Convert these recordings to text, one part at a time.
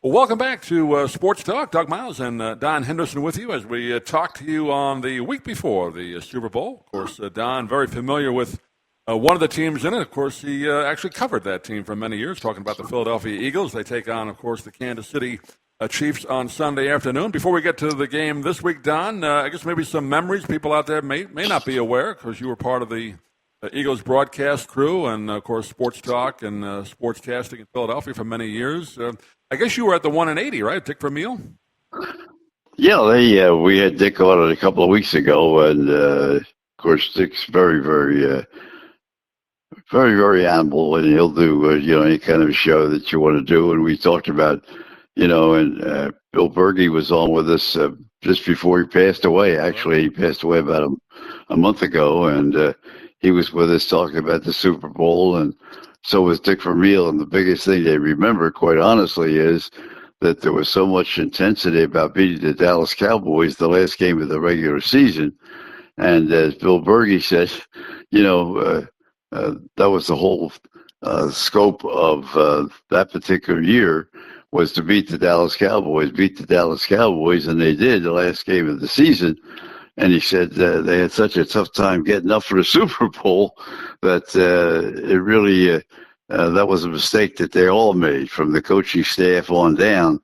Well, welcome back to Sports Talk. Doug Miles and Don Henderson with you as we talk to you on the week before the Super Bowl. Of course, Don, very familiar with one of the teams in it. Of course, he actually covered that team for many years, talking about the Philadelphia Eagles. They take on, of course, the Kansas City Chiefs on Sunday afternoon. Before we get to the game this week, Don, I guess maybe some memories people out there may not be aware, because you were part of the Eagles broadcast crew and, of course, Sports Talk and sportscasting in Philadelphia for many years. I guess you were at the 1 and 80, right, Dick Vermeil? Yeah, we had Dick on it a couple of weeks ago, and of course, Dick's very, very, very animal, and he'll do any kind of show that you want to do. And we talked about, and Bill Bergey was on with us just before he passed away. Actually, he passed away about a month ago, and he was with us talking about the Super Bowl, and so was Dick Vermeil. And the biggest thing they remember, quite honestly, is that there was so much intensity about beating the Dallas Cowboys the last game of the regular season. And as Bill Bergey said, that was the whole scope of that particular year, was to beat the Dallas Cowboys, and they did the last game of the season. And he said they had such a tough time getting up for the Super Bowl that it really that was a mistake that they all made, from the coaching staff on down,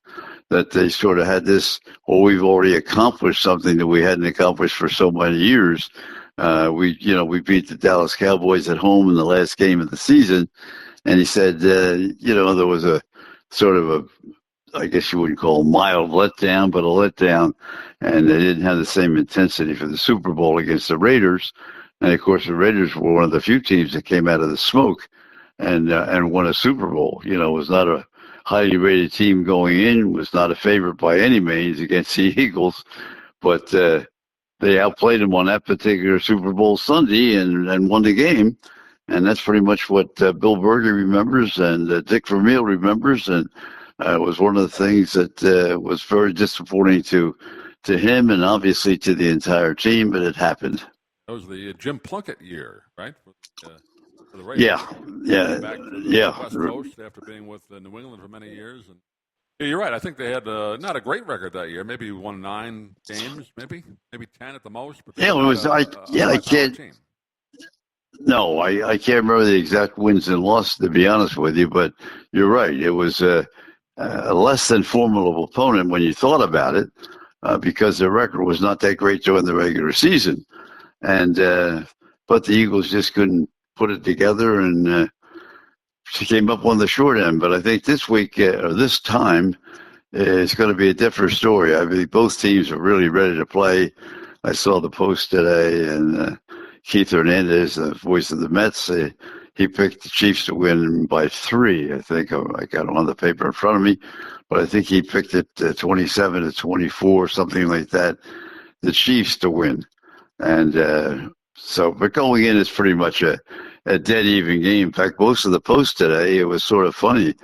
that they sort of had this, well, we've already accomplished something that we hadn't accomplished for so many years. We beat the Dallas Cowboys at home in the last game of the season. And he said, there was a sort of a, I guess you wouldn't call it mild letdown, but a letdown, and they didn't have the same intensity for the Super Bowl against the Raiders. And of course, the Raiders were one of the few teams that came out of the smoke and won a Super Bowl. It was not a highly rated team going in, was not a favorite by any means against the Eagles, but they outplayed them on that particular Super Bowl Sunday and won the game. And that's pretty much what Bill Berger remembers, and Dick Vermeil remembers, and it was one of the things that was very disappointing to him and obviously to the entire team, but it happened. That was the Jim Plunkett year, right? For the Raiders. Back to the West Coast after being with New England for many years. And you're right. I think they had not a great record that year. Maybe won 9 games, maybe 10 at the most. But it was. I can't. Team. No, I can't remember the exact wins and losses, to be honest with you. But you're right. It was a less than formidable opponent when you thought about it, because their record was not that great during the regular season, and but the Eagles just couldn't put it together, and she came up on the short end. But I think this week or this time, it's going to be a different story. I mean, both teams are really ready to play. I saw the post today, and Keith Hernandez, the voice of the Mets, he picked the Chiefs to win by 3. I think I got it on the paper in front of me, but I think he picked it 27-24, something like that, the Chiefs to win. And but going in, it's pretty much a dead even game. In fact, most of the posts today, it was sort of funny.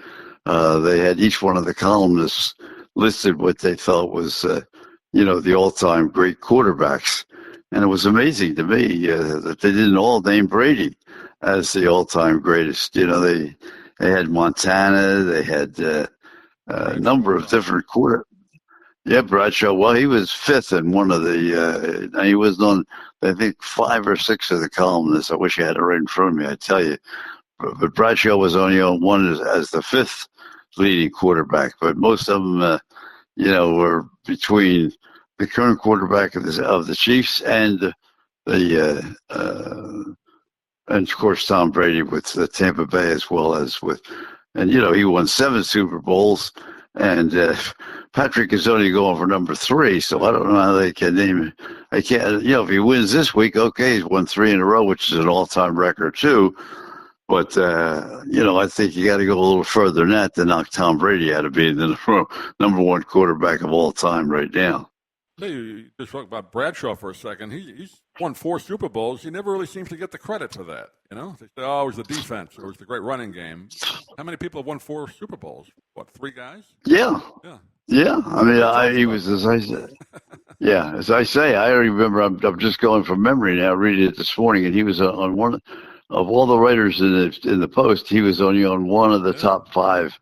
They had each one of the columnists listed what they thought was, the all-time great quarterbacks. And it was amazing to me that they didn't all name Brady as the all-time greatest. They had Montana, they had a number of different quarterbacks. Yeah, Bradshaw. Well, he was 5th in one of the. He was on, I think, 5 or 6 of the columnists. I wish I had it right in front of me. I tell you, but Bradshaw was only on one as the 5th leading quarterback. But most of them, were between the current quarterback of the Chiefs and and of course Tom Brady with the Tampa Bay, as well as with, and he won 7 Super Bowls, and Patrick is only going for number 3, so I don't know how they can name it. I can't, if he wins this week, okay, he's won 3 in a row, which is an all-time record too. But I think you got to go a little further than that to knock Tom Brady out of being the number 1 quarterback of all time right now. Hey, you just talk about Bradshaw for a second. He's won 4 Super Bowls. He never really seems to get the credit for that. They say, oh, it was the defense, or it was the great running game. How many people have won 4 Super Bowls? What, 3 guys? Yeah. I mean, he was, as I said. Yeah, as I say, I remember. I'm just going from memory now, reading it this morning, and he was on one of all the writers in the Post. He was only on one of the top 5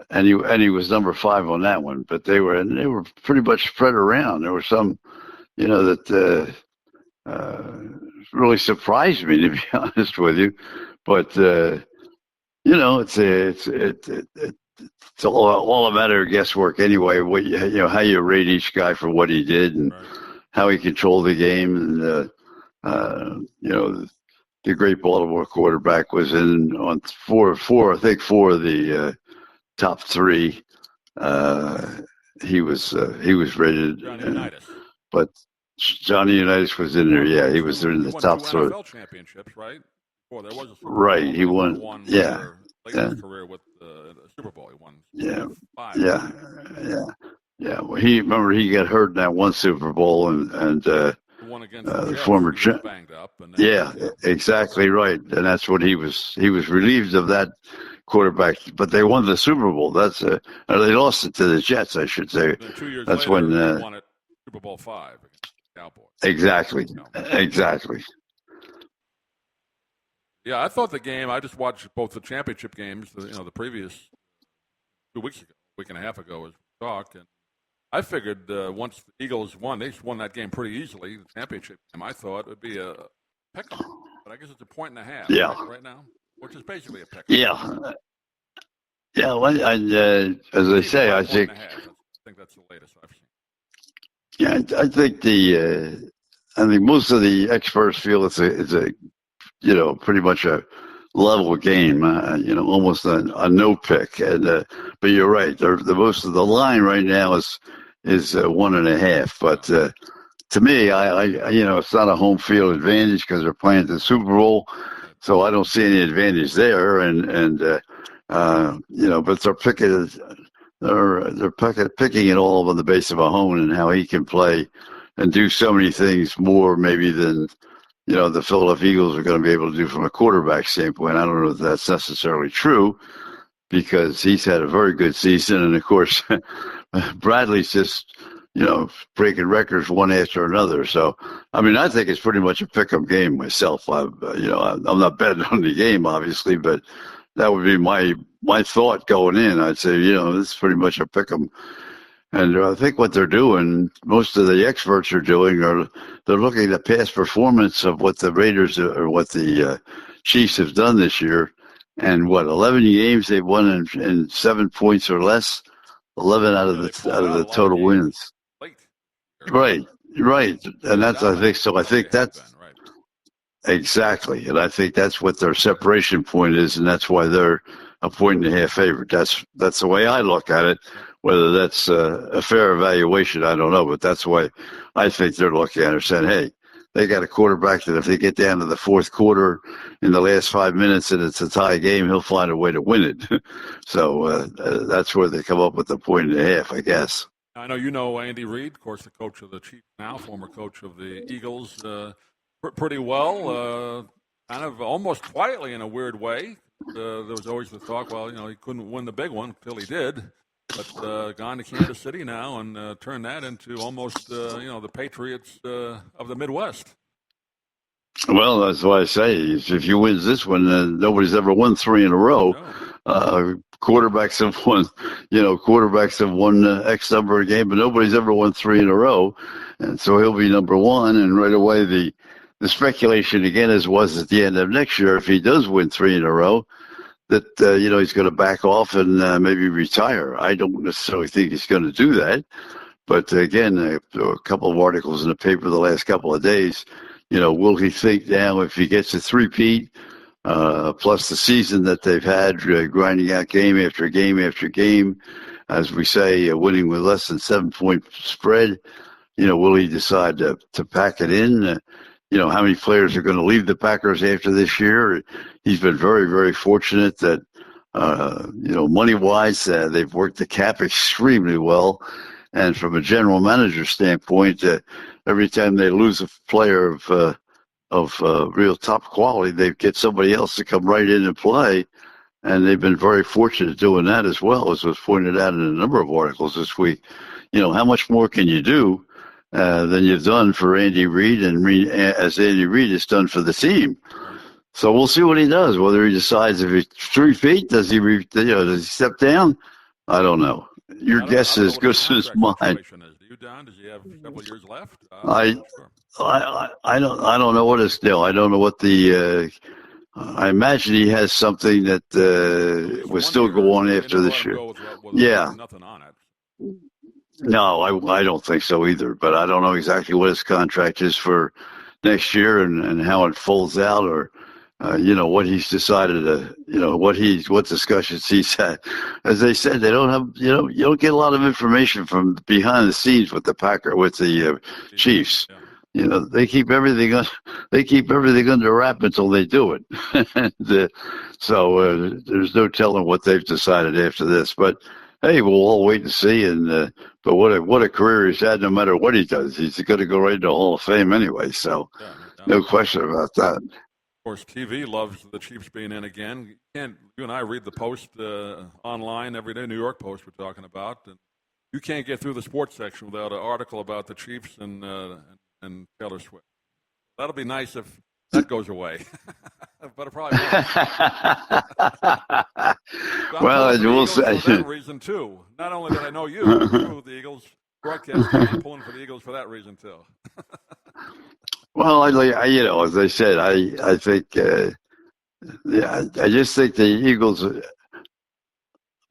and he was number 5 on that one. But they were pretty much spread around. There were some, that really surprised me, to be honest with you. But it's all a matter of guesswork anyway. How you rate each guy for what he did and how he controlled the game, and the great Baltimore quarterback was in on four of the top 3. He was rated, but Johnny Unitas was in there. Yeah, he was in the top 3. NFL championships, right? There was a Super Bowl. Right, he won. Yeah. Late in his career with the Super Bowl, he won. Yeah, 5. yeah. Well, he got hurt in that one Super Bowl, and the one against the former banged up. And exactly right, and that's what he was relieved of that quarterback. But they won the Super Bowl. They lost it to the Jets, I should say. 2 years that's later, when they won it, Super Bowl 5 against the Cowboys. Exactly. Yeah, I thought the game. I just watched both the championship games. The previous 2 weeks ago, week and a half ago, as we talked, and I figured once the Eagles won, they won that game pretty easily. The championship game, I thought it would be a pick-em, but I guess it's a 1.5. Yeah. Right now, which is basically a pick-em. Yeah. Yeah. Well, as I say, I think that's the latest I've seen. Yeah, I think most of the experts feel it's a pretty much a level game, almost a no pick. And but you're right. The most of the line right now is 1.5. But to me, it's not a home field advantage because they're playing the Super Bowl, so I don't see any advantage there. But they're picking. They're picking it all on the base of Mahone and how he can play and do so many things more maybe than the Philadelphia Eagles are going to be able to do from a quarterback standpoint. I don't know if that's necessarily true because he's had a very good season, and of course Bradley's just breaking records one after another. So I think it's pretty much a pick-em game myself. I'm not betting on the game obviously, but that would be my thought going in. I'd say, this is pretty much a pick 'em. And I think what they're doing, most of the experts are doing, they're looking at past performance of what the Raiders or what the Chiefs have done this year. And 11 games they've won in 7 points or less, 11 out of the total wins. Right. And that's, I think that's, exactly. And I think that's what their separation point is, and that's why they're a 1.5 favorite. That's the way I look at it. Whether that's a fair evaluation, I don't know, but that's the way I think they're looking at it, saying, hey, they got a quarterback that if they get down to the fourth quarter in the last 5 minutes and it's a tie game, he'll find a way to win it. So that's where they come up with the 1.5, I guess. I know Andy Reid, of course, the coach of the Chiefs now, former coach of the Eagles, pretty well, kind of almost quietly in a weird way. There was always the talk, he couldn't win the big one until he did. But gone to Kansas City now and turned that into almost, the Patriots of the Midwest. Well, that's why I say if you win this one, nobody's ever won 3 in a row. No. Quarterbacks have won X number of games, but nobody's ever won 3 in a row. And so he'll be number 1. And right away, the speculation again was at the end of next year, if he does win 3 in a row, that, he's going to back off and maybe retire. I don't necessarily think he's going to do that. But again, a couple of articles in the paper the last couple of days, will he think now if he gets a three-peat, plus the season that they've had, grinding out game after game after game, as we say, winning with less than 7-point spread, will he decide to pack it in? How many players are going to leave the Packers after this year? He's been very, very fortunate that, money-wise, they've worked the cap extremely well. And from a general manager standpoint, every time they lose a player of real top quality, they get somebody else to come right in and play. And they've been very fortunate doing that as well, as was pointed out in a number of articles this week. How much more can you do than you've done for Andy Reid and as Andy Reid has done for the team? So we'll see what he does, whether he decides if he's 3 feet, does he step down? I don't know. Your guess is as good as mine. Is. Do you, Don? Does he have several years left? I don't know what his deal. I don't know what the. I imagine he has something that was still go on after this year. Yeah. Nothing on it. No, I don't think so either. But I don't know exactly what his contract is for next year and how it folds out, or what he's decided to, what discussions he's had. As they said, they don't have, you don't get a lot of information from behind the scenes with the Chiefs. Yeah. They keep everything under wrap until they do it. So there's no telling what they've decided after this. But hey, we'll all wait and see. And but what a career he's had. No matter what he does, he's going to go right into the Hall of Fame anyway. So no question about that. Of course, TV loves the Chiefs being in again. You and I read the Post online every day, New York Post we're talking about. And you can't get through the sports section without an article about the Chiefs and Taylor Swift. That'll be nice if that goes away. But it probably won't. Well, we'll say. For that reason, too. Not only that I know you, the Eagles broadcast, I'm pulling for the Eagles for that reason, too. Well, as I said, I think, I just think the Eagles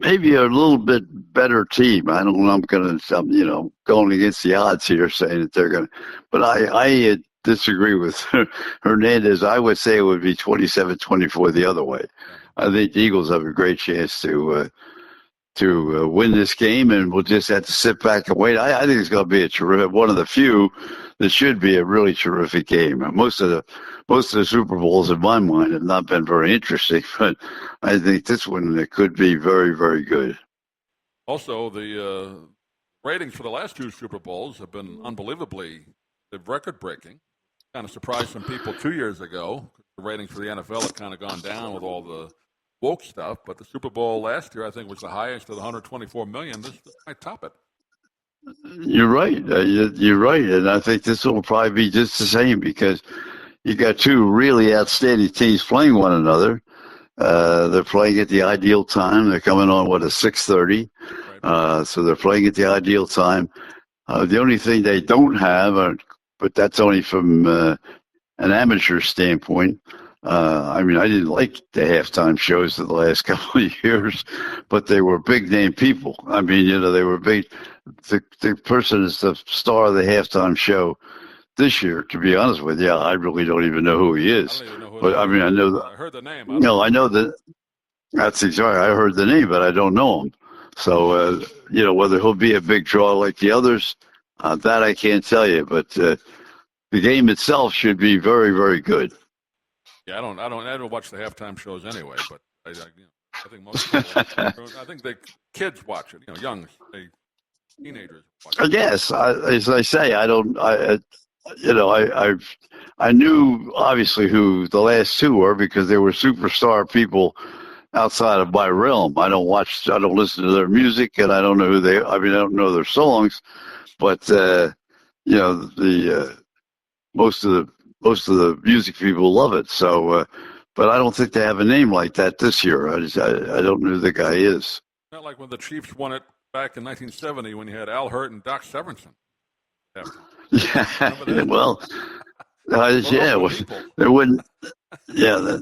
maybe are a little bit better team. I don't know. I'm going against the odds here, saying that they're going to, but I disagree with Hernandez. I would say it would be 27-24 the other way. I think the Eagles have a great chance to win this game, and we'll just have to sit back and wait. I think it's going to be a terrific, one of the few that should be a really terrific game. Most of the Super Bowls, in my mind, have not been very interesting, but I think this one it could be very, very good. Also, the ratings for the last two Super Bowls have been unbelievably record-breaking. Kind of surprised some people 2 years ago. The ratings for the NFL have kind of gone down with all the woke stuff, but the Super Bowl last year, I think, was the highest at 124 million. This might top it. You're right. You're right, and I think this will probably be just the same because you got two really outstanding teams playing one another. They're playing at the ideal time. They're coming on at 6:30, right. So they're playing at the ideal time. The only thing they don't have, but that's only from an amateur standpoint. I didn't like the halftime shows of the last couple of years, but they were big name people. They were big. The person is the star of the halftime show this year. To be honest with you, I really don't even know who he is. I know. I heard the name. I know that. That's exactly. I heard the name, but I don't know him. So whether he'll be a big draw like the others, that I can't tell you. But the game itself should be very, very good. Yeah, I don't watch the halftime shows anyway, but I think most people, I think the kids watch it. Young teenagers watch it. Yes, as I say, I don't. I knew obviously who the last two were because they were superstar people outside of my realm. I don't listen to their music, and I don't know who they. I don't know their songs, but most of the music people love it. So, but I don't think they have a name like that this year. I don't know who the guy is. Not like when the Chiefs won it back in 1970 when you had Al Hurt and Doc Severinsen. Yeah. Well, there wouldn't. Yeah,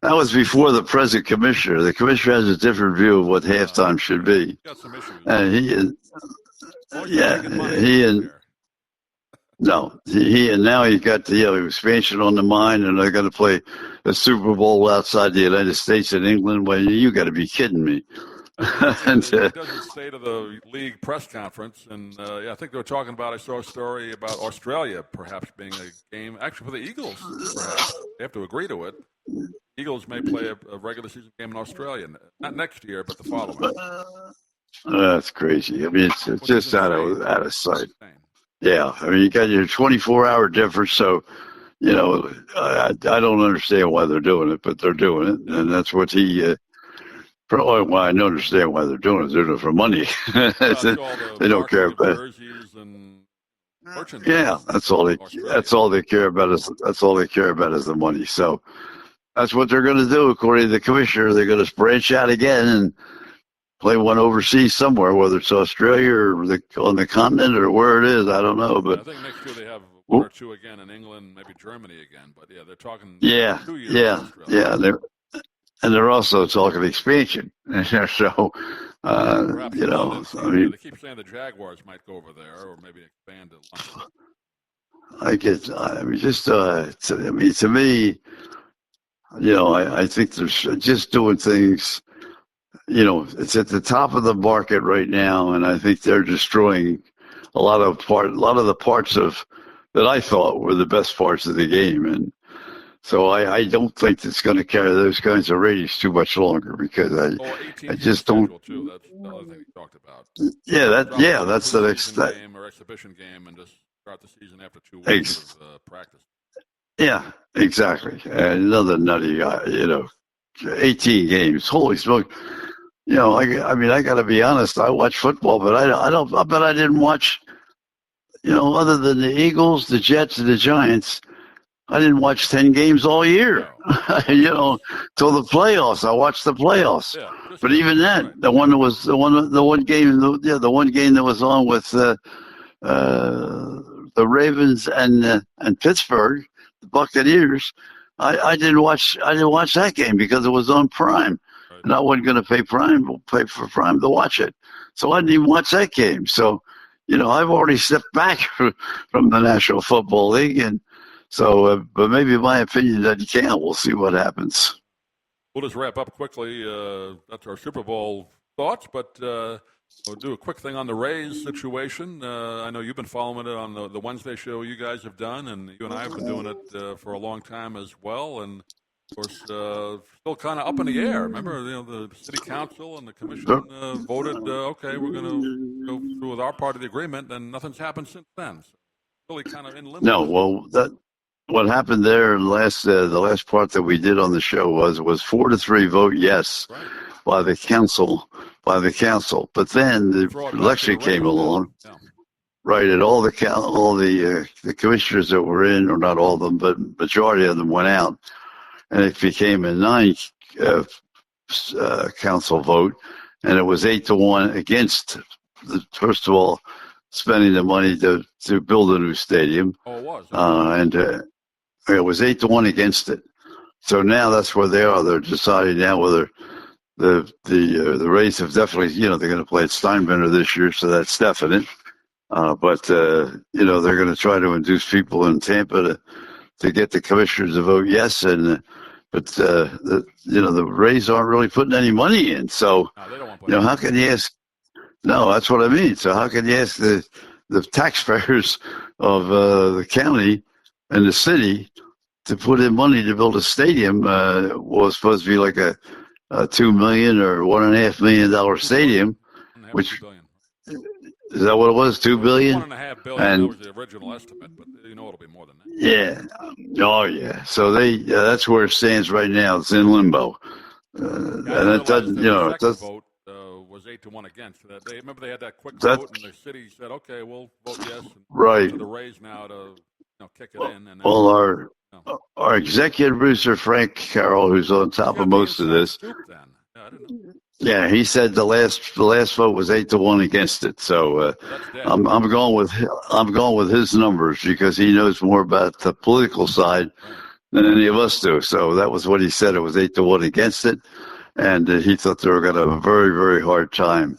that was before the present commissioner. The commissioner has a different view of what halftime should be. Got some issues. And he and now he's got the expansion on the mind, and they're going to play a Super Bowl outside the United States in England. Well, you got to be kidding me. And, he doesn't stay to the league press conference, and I think they were talking about. I saw a story about Australia perhaps being a game actually for the Eagles. Perhaps they have to agree to it. Eagles may play a regular season game in Australia, not next year, but the following. That's crazy. It's just out of sight. Yeah, you got your 24-hour difference, so I don't understand why they're doing it, but they're doing it, and that's what he. Well, I don't understand why they're doing it. They're doing it for money. They don't care about it. Yeah, that's all they care about is the money. So that's what they're going to do, according to the commissioner. They're going to branch out again, and play one overseas somewhere, whether it's Australia or on the continent or where it is. I don't know, but I think next year they have one or two again in England, maybe Germany again. But yeah, they're talking 2 years in Australia. They're also talking expansion. So, perhaps London. They keep saying the Jaguars might go over there or maybe expand to London. To me, I think there's just doing things. It's at the top of the market right now, and I think they're destroying a lot of the parts of that I thought were the best parts of the game, and so I don't think it's going to carry those kinds of ratings too much longer because I just don't. Too. That's the other thing we talked about. That's the next game or exhibition game, and just start the season after 2 weeks of practice. Yeah, exactly. Another nutty, 18 games. Holy smoke! I got to be honest. I watch football, but I don't. I bet I didn't watch. Other than the Eagles, the Jets, and the Giants, I didn't watch 10 games all year. No. Till the playoffs. I watched the playoffs. Yeah, but even that, right. the one game that was on with the Ravens and Pittsburgh, the Buccaneers. I didn't watch that game because it was on Prime. Right. And I wasn't going to pay for Prime to watch it. So I didn't even watch that game. So, I've already stepped back from the National Football League. And so, but maybe my opinion that you can't. We'll see what happens. We'll just wrap up quickly. That's our Super Bowl thoughts, but we'll do a quick thing on the Rays situation. I know you've been following it on the Wednesday show you guys have done, and you and I have been doing it for a long time as well. And of course, still kind of up in the air. Remember, the city council and the commission voted, okay, we're going to go through with our part of the agreement, and nothing's happened since then. So really kind of in limbo. No, well, what happened there the last part that we did on the show was 4-3 vote yes by the council. But then the election came along. Yeah. Right, and all the commissioners that were in, or not all of them, but majority of them went out. And it became a 9 council vote, and it was 8-1 against. First of all, spending the money to build a new stadium. Oh, it was. And it was 8-1 against it. So now that's where they are. They're deciding now whether the Rays have definitely, they're going to play at Steinbrenner this year, so that's definite. But they're going to try to induce people in Tampa to get the commissioners to vote yes, but the Rays aren't really putting any money in. So they don't want to put how can you ask? No, that's what I mean. So how can you ask the taxpayers of the county and the city to put in money to build a stadium? Was supposed to be like a $2 million or $1.5 million stadium, which. Is that what it was? $2 billion? $1.5 billion. That was the original estimate, but it'll be more than that. Yeah. Oh, yeah. So that's where it stands right now. It's in limbo. And it doesn't, the second vote was 8-1 against. Remember they had that quick vote, and the city said, "Okay, we'll vote yes." And right. To the Rays now to kick it in. And then, our executive producer Frank Carroll, who's on top of most of this. I didn't know. Yeah, he said the last vote was 8-1 against it. So I'm going with his numbers because he knows more about the political side than any of us do. So that was what he said. It was 8-1 against it, and he thought they were going to have a very, very hard time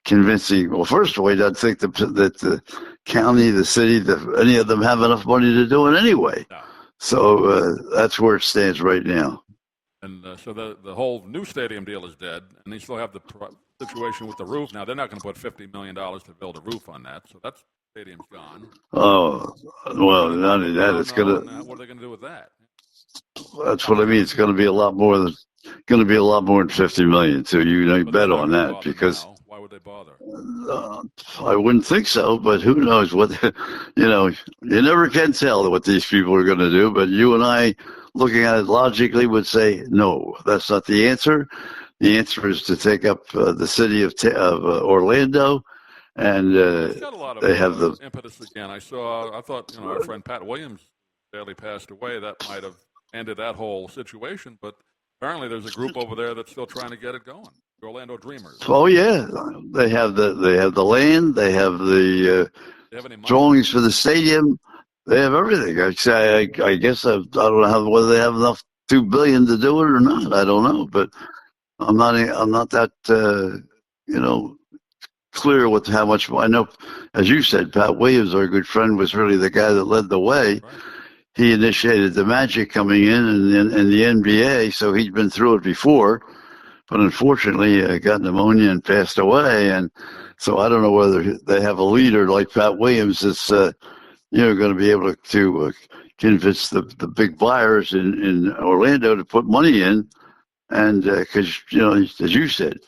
convincing. Well, first of all, he doesn't think that the county, the city, any of them have enough money to do it anyway. No. So that's where it stands right now. And so the whole new stadium deal is dead, and they still have the situation with the roof. Now, they're not going to put $50 million to build a roof on that, so that stadium's gone. Oh, well, not only that, it's going to... What are they going to do with that? That's what I mean. It's going to be a lot more than $50 million, so you bet on that because... Now. Why would they bother? I wouldn't think so, but who knows what... you never can tell what these people are going to do, but you and I... looking at it logically, would say, no, that's not the answer. The answer is to take up the city of Orlando, and they have the impetus again. I thought our friend Pat Williams sadly passed away. That might have ended that whole situation, but apparently there's a group over there that's still trying to get it going. Orlando Dreamers. Oh yeah, they have the land, they have the They have any money? drawings for the stadium, they have everything. I guess I don't know whether they have enough $2 billion to do it or not. I don't know, but I'm not that clear with how much. I know, as you said, Pat Williams, our good friend, was really the guy that led the way. Right. He initiated the Magic coming in and the NBA, so he'd been through it before. But unfortunately, got pneumonia and passed away. And so I don't know whether they have a leader like Pat Williams that's going to be able to convince the big buyers in Orlando to put money in. And because as you said,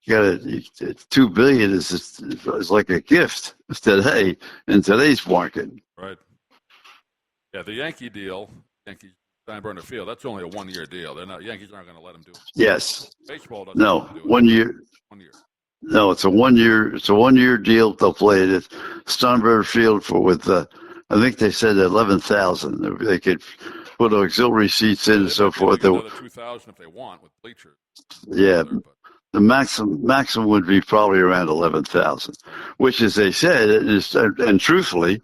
you got $2 billion is like a gift today in today's market. Right. Yeah, the Yankee deal, Yankees Steinbrenner Field. That's only a 1-year deal. Yankees aren't going to let him do it. Yes. Baseball doesn't. No, do it. 1 year. 1 year. No, it's a 1 year. It's a 1 year deal. They'll play it at Steinbrenner Field with I think they said 11,000. They could put auxiliary seats in and so forth. Another 2,000 if they want with bleachers. Yeah. The maximum would be probably around 11,000, which, as they said, is, and truthfully,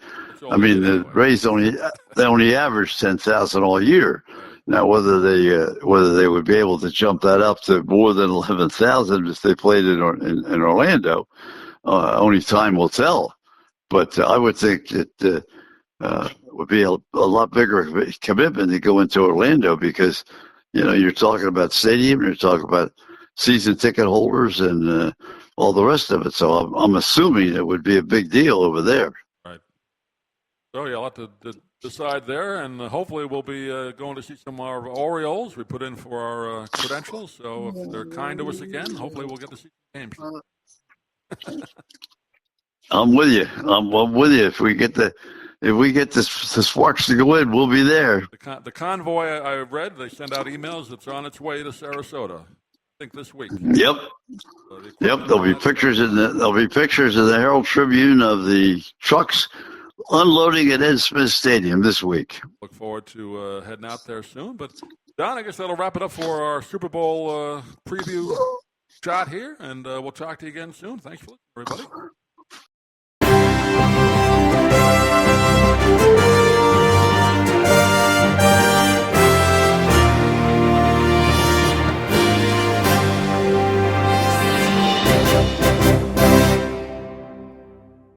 I mean, the Rays only average 10,000 all year. Now, whether they would be able to jump that up to more than 11,000 if they played in Orlando, only time will tell. But I would think that would be a lot bigger commitment to go into Orlando because you're talking about stadium, you're talking about season ticket holders and all the rest of it. So I'm assuming it would be a big deal over there. Right. So yeah, I'll have to decide there, and hopefully we'll be going to see some of our Orioles. We put in for our credentials, so if they're kind to us again, hopefully we'll get to see games. I'm with you. I'm with you. If we get the Sparks to go in, we'll be there. The convoy I read, they send out emails. It's on its way to Sarasota. I think this week. Yep. There'll be pictures in the Herald Tribune of the trucks unloading at Ed Smith Stadium this week. Look forward to heading out there soon. But Don, I guess that'll wrap it up for our Super Bowl preview shot here, and we'll talk to you again soon. Thanks for listening, everybody.